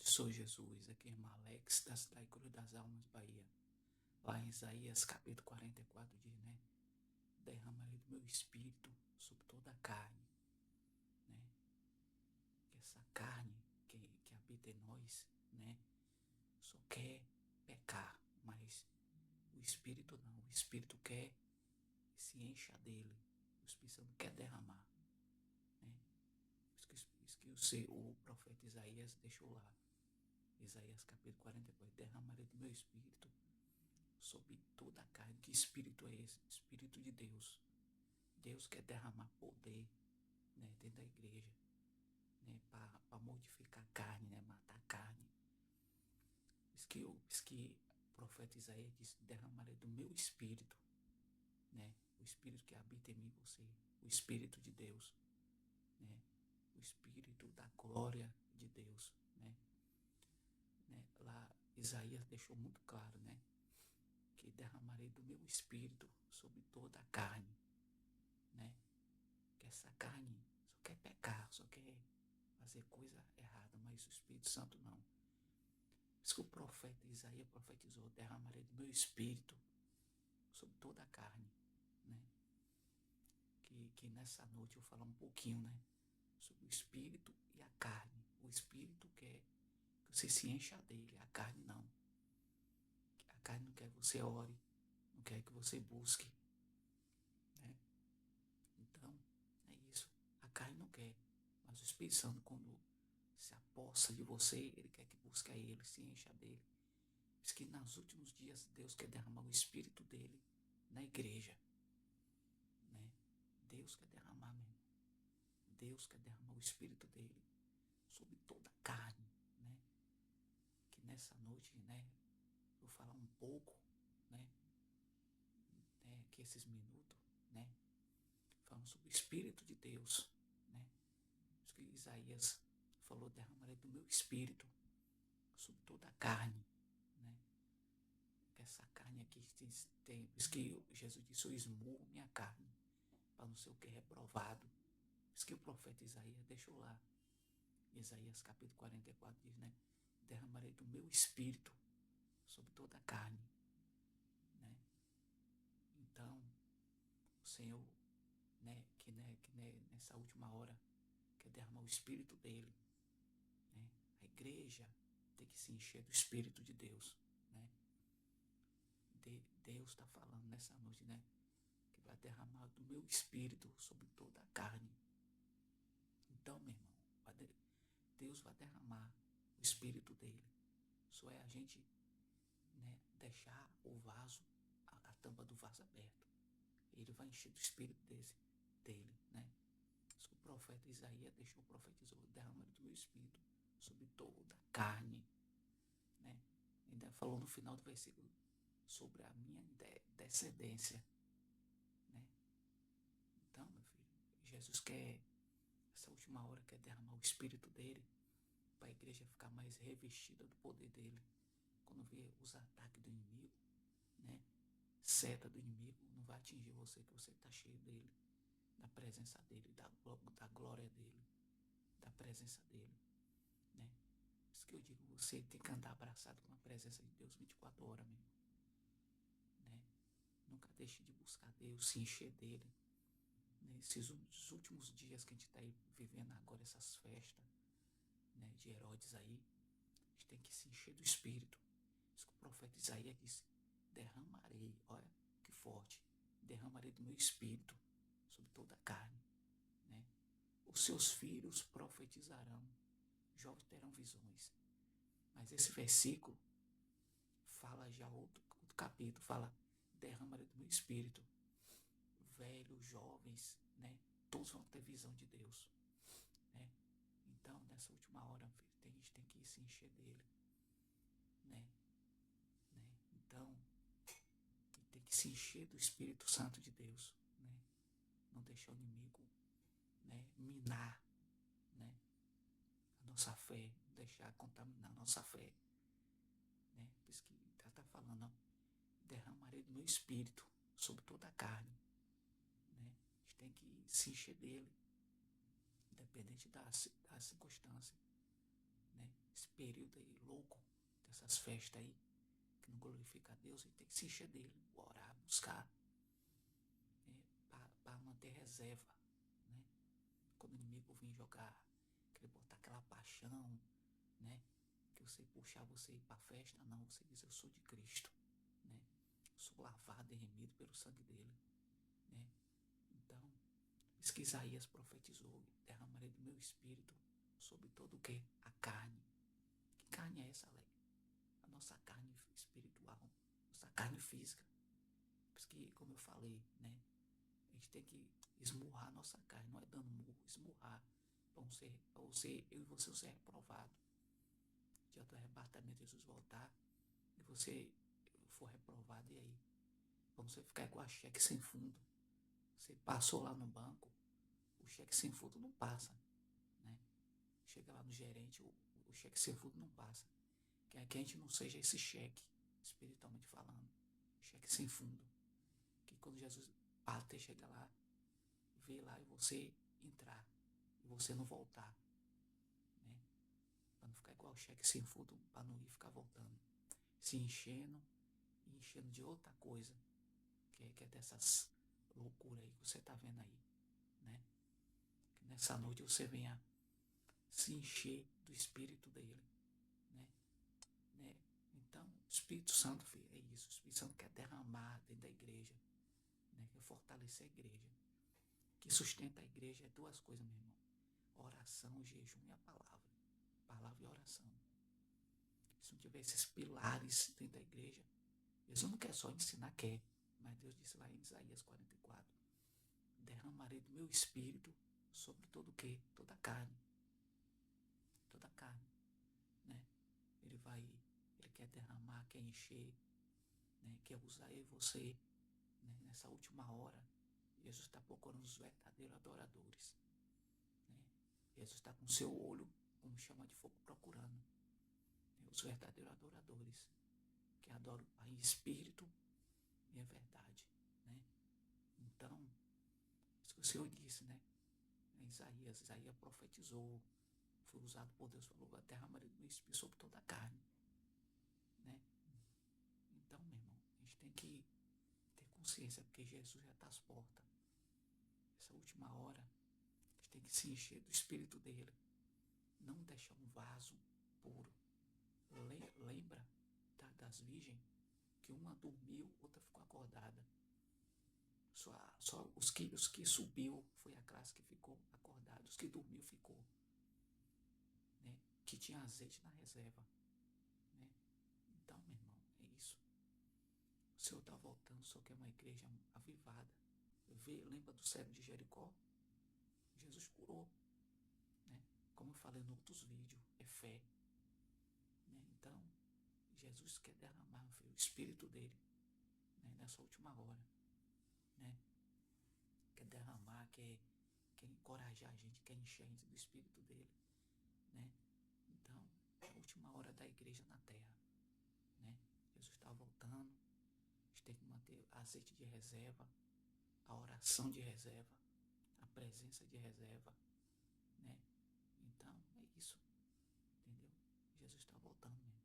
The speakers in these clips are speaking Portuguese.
Louvado sou Jesus, aqui é irmão Alex, da cidade Cruz das Almas, Bahia. Lá em Isaías capítulo 44 diz, né? Derramarei do meu espírito sobre toda a carne, né? Que essa carne que habita em nós, né? Só quer pecar, mas o espírito não. O espírito quer se encha dele. O espírito Santo quer derramar, né? Isso que o profeta Isaías deixou lá. Isaías capítulo 44, derramarei do meu espírito sobre toda a carne. Que espírito é esse? Espírito de Deus. Deus quer derramar poder, né, dentro da igreja, né, para modificar a carne, né, matar a carne. Isso que o profeta Isaías disse, derramarei do meu espírito, né, o espírito que habita em mim e você, o espírito de Deus, né, o espírito da glória de Deus, né. Lá Isaías deixou muito claro, né, que derramarei do meu espírito sobre toda a carne, né? Que essa carne só quer pecar, só quer fazer coisa errada, mas o Espírito Santo não. Por isso que o profeta Isaías profetizou, derramarei do meu espírito sobre toda a carne, né? Que nessa noite eu vou falar um pouquinho, né? Sobre o espírito e a carne. O espírito quer que você se encha dele, a carne não. A carne não quer que você ore, não quer que você busque, né? Então, é isso. A carne não quer, mas o Espírito Santo, quando se apossa de você, ele quer que busque a ele, se encha dele. Diz que nos últimos dias Deus quer derramar o Espírito dele na igreja, né? Deus quer derramar mesmo. Deus quer derramar o Espírito dele sobre toda a carne, né? Que nessa noite, né, eu vou falar um pouco, né, que esses minutos, né, falando sobre o Espírito de Deus, né? Isso que Isaías falou, derramarei do meu Espírito sobre toda a carne, né? Que essa carne aqui tem, por isso que Jesus disse, eu esmurro minha carne, para não ser o que é reprovado. Por isso que o profeta Isaías deixou lá. Isaías capítulo 44 diz, né? Derramarei do meu espírito sobre toda a carne, né? Então, o Senhor, né, que nessa última hora quer derramar o espírito dele, né? A igreja tem que se encher do Espírito de Deus, né? Deus está falando nessa noite, né? Que vai derramar do meu espírito sobre toda a carne. Então, meu irmão, Deus vai derramar o espírito dele. Só é a gente, né, deixar o vaso, a tampa do vaso aberta. Ele vai encher do espírito dele, né? O profeta Isaías deixou profetizou, derramando do meu espírito sobre toda a carne, né? Ainda falou no final do versículo sobre a minha descendência, né? Então, meu filho, Jesus quer, essa última hora, quer derramar o espírito dele para a igreja ficar mais revestida do poder dele. Quando vê os ataques do inimigo, né? Seta do inimigo, não vai atingir você, que você está cheio dele, da presença dele, da glória dele, da presença dele, né? Por isso que eu digo, você tem que andar abraçado com a presença de Deus 24 horas mesmo, né? Nunca deixe de buscar Deus, se encher dele. Nesses últimos dias que a gente está aí vivendo agora, essas festas, né, de Herodes aí, a gente tem que se encher do Espírito. Isso que o profeta Isaías disse, derramarei, olha que forte, derramarei do meu Espírito sobre toda a carne, né? Os seus filhos profetizarão, jovens terão visões. Mas esse versículo fala já outro capítulo, fala, derramarei do meu Espírito, velhos, jovens, né? Todos vão ter visão de Deus, né? Então, nessa última hora, a gente tem que se encher dele, né? Então, tem que se encher do Espírito Santo de Deus, né? Não deixar o inimigo, né, minar, né, a nossa fé, deixar contaminar a nossa fé, né? Por isso que está falando, ó, derramarei do meu Espírito sobre toda a carne, né? A gente tem que se encher dele, independente da circunstância, né? período aí louco, dessas festas aí, que não glorifica a Deus, a gente tem que se encher dele, orar, buscar, né, para manter reserva, né? Quando o inimigo vir jogar, querer botar aquela paixão, né? Que você puxar você ir para a festa, não, você diz, eu sou de Cristo, né? Sou lavado e remido pelo sangue dele, né? Então, diz que Isaías profetizou, derramarei do meu espírito sobre todo o que? A carne. Que carne é essa, Alex? A nossa carne espiritual, nossa carne física. Por isso que, como eu falei, né? A gente tem que esmurrar a nossa carne, não é dando murro, esmurrar, para você, eu e você ser reprovado. Dia do arrebatamento, Jesus voltar, e você for reprovado, e aí? Vamos você ficar igual a cheque sem fundo. Você passou lá no banco, o cheque sem fundo não passa, né? Chega lá no gerente, o cheque sem fundo não passa. Que a gente não seja esse cheque, espiritualmente falando, cheque sem fundo. Que quando Jesus bater, chega lá, vê lá e você entrar, e você não voltar, né? Para não ficar igual cheque sem fundo, para não ir ficar voltando, se enchendo e enchendo de outra coisa, que é dessas loucuras aí que você está vendo aí, né? Que nessa noite você venha se encher do Espírito dele, né? Então, o Espírito Santo, filho, é isso. O Espírito Santo quer derramar dentro da igreja, né? Quer fortalecer a igreja. O que sustenta a igreja é duas coisas, meu irmão: oração, jejum e a palavra. Palavra e oração. Se não tiver esses pilares dentro da igreja, Jesus não quer só ensinar, quer. Mas Deus disse lá em Isaías 44, derramarei do meu espírito sobre todo o quê? Toda a carne. Toda a carne, né? Ele quer derramar, quer encher, né? Quer usar eu e você, né? Nessa última hora. Jesus está procurando os verdadeiros adoradores, né? Jesus está com seu olho, como chama de fogo, procurando, né? Os verdadeiros adoradores, que adoram o Pai em espírito e em verdade, né? Então, isso que o Senhor disse, né? Isaías profetizou, foi usado por Deus, falou, a derramarei do meu espírito sobre toda a carne, né? Então, meu irmão, a gente tem que ter consciência, porque Jesus já está às portas. Essa última hora, a gente tem que se encher do espírito dele, não deixar um vaso puro. Lembra das virgens, que uma dormiu, outra ficou acordada. Só os que subiu foi a classe que ficou acordada, os que dormiu ficou, né? Que tinha azeite na reserva, né? Então, meu irmão, é isso. O Senhor está voltando, só que é uma igreja avivada. Lembra do cego de Jericó? Jesus curou, né? Como eu falei em outros vídeos, é fé, né? Então, Jesus quer derramar o espírito dele, né? Nessa última hora, né? Quer derramar, quer encorajar a gente, quer encher a gente do espírito dele, né? Então, é a última hora da igreja na terra, né? Jesus está voltando, a gente tem que manter azeite de reserva, a oração de reserva, a presença de reserva, né? Então, é isso, entendeu? Jesus está voltando mesmo.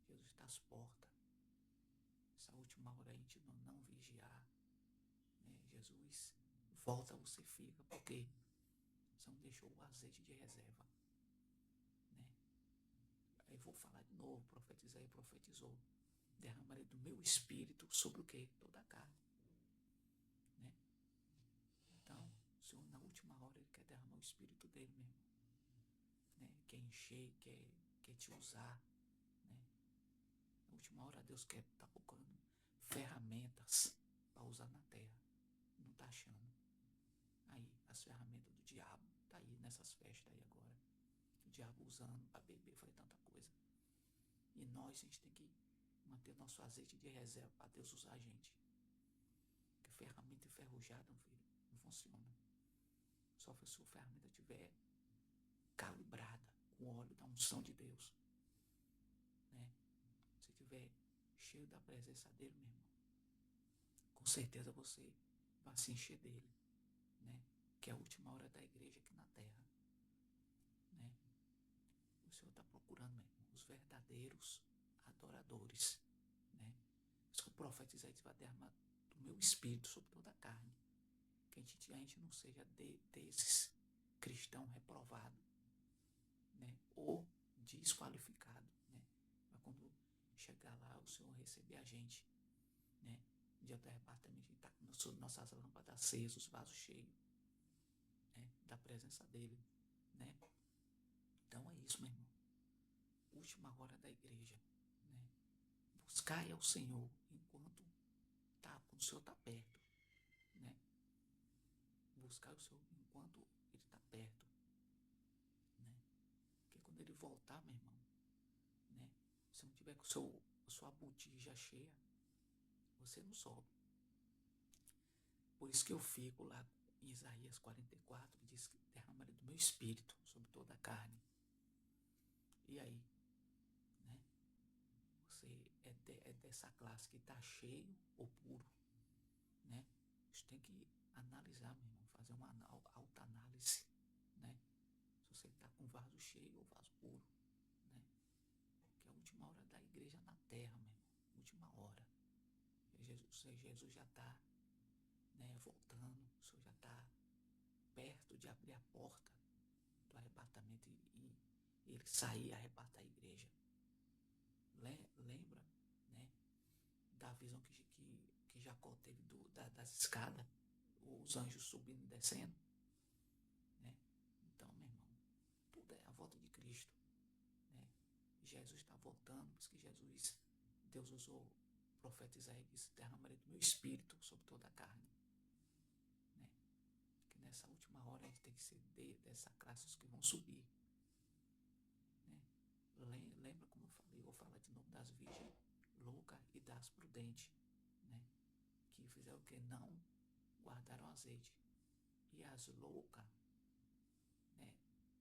Jesus está às portas. Essa última hora a gente não vigiar, né? Jesus volta, você fica, porque você não deixou o azeite de reserva, né? Aí vou falar de novo, profetizei, profetizou, derramarei do meu espírito sobre o quê? Toda a carne, né? Então, o Senhor na última hora ele quer derramar o espírito dele mesmo, né? Quer encher, quer te usar, né? Na última hora Deus quer estar procurando ferramentas para usar na terra, não está achando. Aí as ferramentas do diabo tá aí nessas festas aí agora, o diabo usando para beber, fazer tanta coisa. E nós, a gente tem que manter nosso azeite de reserva para Deus usar a gente. Porque ferramenta enferrujada, filho, não funciona. Só se a sua ferramenta estiver calibrada com o óleo da unção de Deus, né? Se estiver cheio da presença dele, meu irmão, com certeza você vai se encher dele, né? Que é a última hora da igreja aqui na terra, né? O Senhor está procurando, meu irmão. verdadeiros adoradores, né? Isso que o profeta Isaías vai derramar do meu espírito sobre toda a carne. Que a gente não seja desses cristãos reprovados, né? Ou desqualificado, né? Mas quando chegar lá, o Senhor receber a gente, né? No dia do arrebatamento, a gente está com nossas lâmpadas acesas, os vasos cheios, né? Da presença dele, né? Então é isso, meu irmão. Última hora da igreja, né? Buscai ao Senhor enquanto o Senhor está perto, né? Buscar o Senhor enquanto Ele está perto, né? Porque quando Ele voltar, meu irmão, né? Se não tiver com a sua botija cheia, você não sobe. Por isso que eu fico lá em Isaías 44, que diz que derramarei do meu espírito sobre toda a carne. E aí, né? Você é dessa classe que está cheio ou puro, né? Você tem que analisar, meu irmão, fazer uma autoanálise, né? Se você está com vaso cheio ou vaso puro, né? Que é a última hora da igreja na terra, meu irmão. Última hora. Jesus já está, né, voltando, o Senhor já está perto de abrir a porta do arrebatamento e ele sair e arrebatar a igreja. Lembra, né, da visão que Jacó teve das escadas, os anjos subindo e descendo, né? Então, meu irmão, tudo é a volta de Cristo, né? Jesus está voltando, por isso que Deus usou o profeta Isaías, disse, derramarei do meu espírito sobre toda a carne, né? Que nessa última hora a gente tem que ser dessa classe os que vão subir, né? Lembra como eu falei, eu vou falar de novo das virgens loucas e das prudentes, né? Que fizeram o que? Não guardaram azeite. E as loucas, né,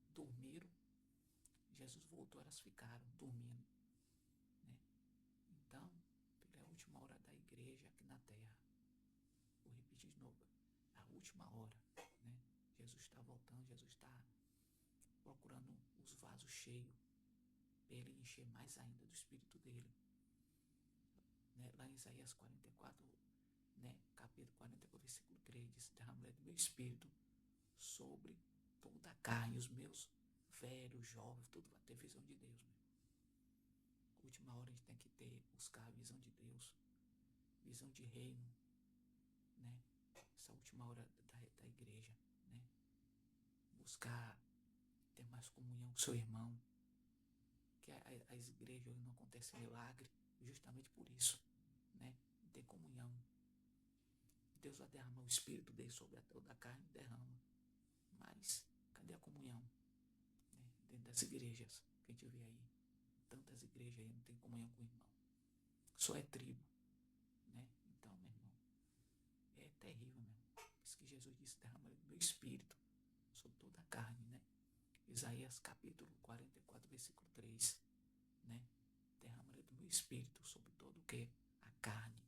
dormiram. Jesus voltou, elas ficaram dormindo, né? Então, pela última hora da igreja aqui na terra, vou repetir de novo, a última hora, né? Jesus está voltando, Jesus está procurando os vasos cheios para ele encher mais ainda do Espírito dele, né? Lá em Isaías 44, né, capítulo 44, versículo 3, diz, derramarei do meu Espírito sobre toda a carne, os meus velhos, jovens, tudo vai ter visão de Deus, meu. Última hora a gente tem que buscar a visão de Deus, visão de reino, né? Essa última hora da igreja, né? Buscar ter mais comunhão com seu irmão, que as igrejas não acontecem milagre, justamente por isso, né? Ter comunhão. Deus vai derramar o Espírito dele sobre toda a carne, derrama. Mas cadê a comunhão, né? Dentro das igrejas que a gente vê aí, tantas igrejas aí não tem comunhão com o irmão, só é tribo, né? Então, meu irmão, é terrível, meu irmão. Por isso que Jesus disse, derramarei do meu Espírito sobre toda a carne, né? Isaías capítulo 44, versículo 3, né? Derramarei do meu Espírito sobre todo o que? A carne.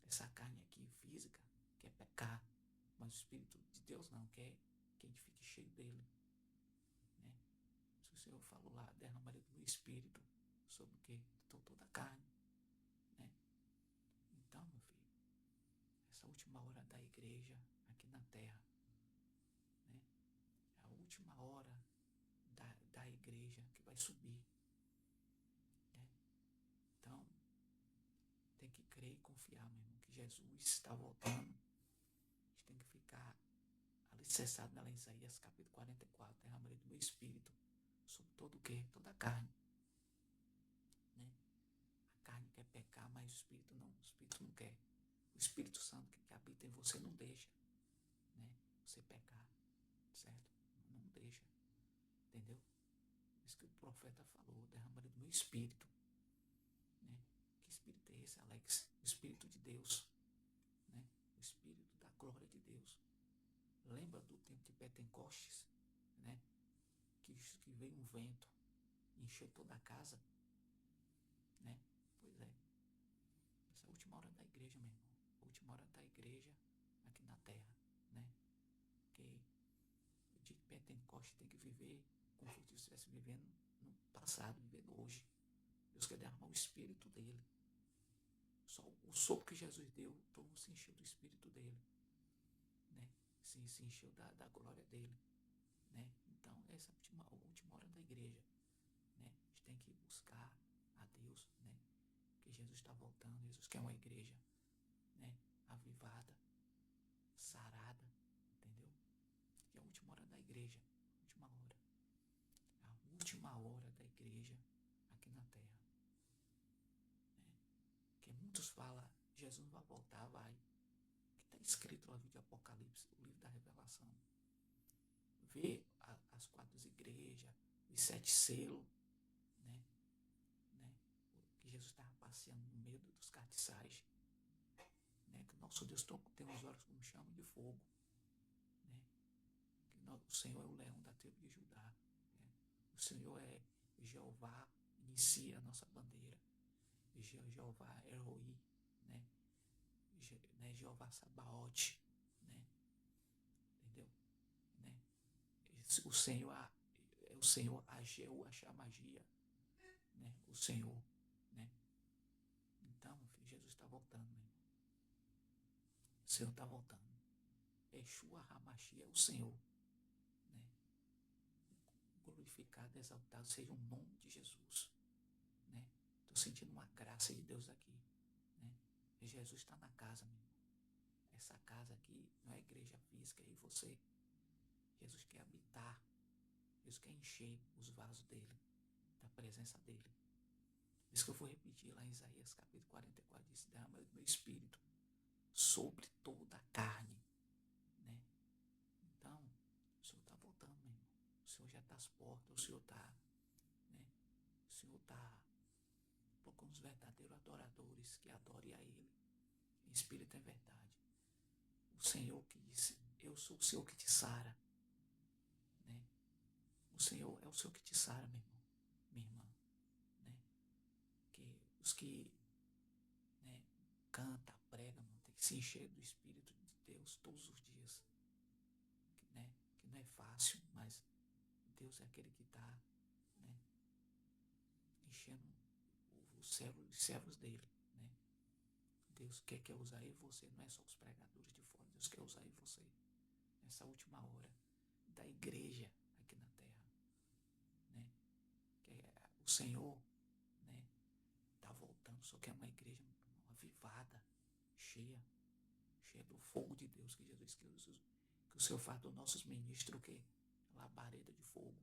Essa carne aqui física quer pecar, mas o Espírito de Deus não quer que a gente fique cheio dele, né? Se o Senhor falou lá, derramarei do meu Espírito sobre o que? Toda a carne, né? Então, meu filho, essa última hora da igreja aqui na terra, né? É a última hora da igreja que vai subir, né? Então, tem que crer e confiar, meu irmão, que Jesus está voltando. A gente tem que ficar alicerçado na Isaías capítulo 44, derramarei do meu Espírito sobre todo o que? Toda a carne, né? A carne quer pecar, mas o Espírito não quer. O Espírito Santo que habita em você não deixa, né, você pecar, certo? Não deixa, entendeu? Isso que o profeta falou, derramarei do meu Espírito, né? Que Espírito é esse, Alex? O Espírito de Deus, né? O Espírito da glória de Deus. Lembra do tempo de Pentecostes, né? Que veio um vento, encheu toda a casa, né? Pois é. Essa é a última hora da igreja, meu irmão. A última hora da igreja aqui na terra, né? Que o dia de Pentecostes tem que viver como se estivesse vivendo no passado, vivendo hoje. quer derramar o Espírito dele. Só o sopro que Jesus deu, todo mundo se encheu do Espírito dele, né? Se encheu da glória dele, né? Então, essa é a última hora da igreja, né? A gente tem que buscar a Deus, né? Que Jesus está voltando. Jesus quer uma igreja, né? Avivada, sarada, entendeu? Que é a última hora da igreja, última hora. A última hora da igreja aqui na terra, né? Que muitos falam, Jesus vai voltar, vai. Que está escrito lá no livro de Apocalipse, o livro da Revelação. Vê as 4 igrejas, os 7 selos, né? Que Jesus estava passeando no meio dos castiçais, né? Que o nosso Deus tem os olhos como chama de fogo, né? Que o Senhor é o leão da tribo de Judá, né? O Senhor é Jeová, inicia a nossa bandeira. Jeová Eroi, né? Jeová Sabaote, né? Entendeu? Né? O Senhor é o Senhor Ageu, Achamagia, né? O Senhor, né? Então, filho, Jesus está voltando, meu irmão. O Senhor está voltando. Yeshua Hamashia é o Senhor, né? Glorificado, exaltado seja o nome de Jesus, né? Estou sentindo uma graça de Deus aqui, né? E Jesus está na casa, meu irmão. Essa casa aqui não é igreja física, é você. Jesus quer habitar, Jesus quer encher os vasos dele, da presença dele. Isso que eu vou repetir lá em Isaías capítulo 44, diz: derrama o meu espírito sobre toda a carne, né? Então, o Senhor está voltando, meu irmão. O Senhor já está às portas, o Senhor está, né? O Senhor está procurando os verdadeiros adoradores que adorem a Ele, em espírito e verdade. O Senhor que disse: eu sou o Senhor que te sara, né? O Senhor é o Senhor que te sara, meu irmão, minha irmã, né? Que os que, né, canta, prega, mano, tem que se encher do Espírito de Deus todos os dias, né? Que não é fácil, mas Deus é aquele que está, né, enchendo os servos dele, né? Deus quer usar eu e você, não é só os pregadores de fora, Deus quer usar eu e você nessa última hora da igreja aqui na terra, né? Que o Senhor, né, está voltando, só que é uma igreja avivada, cheia do fogo de Deus, que Jesus que o Senhor faz dos nossos ministros, o quê? Labareda de fogo,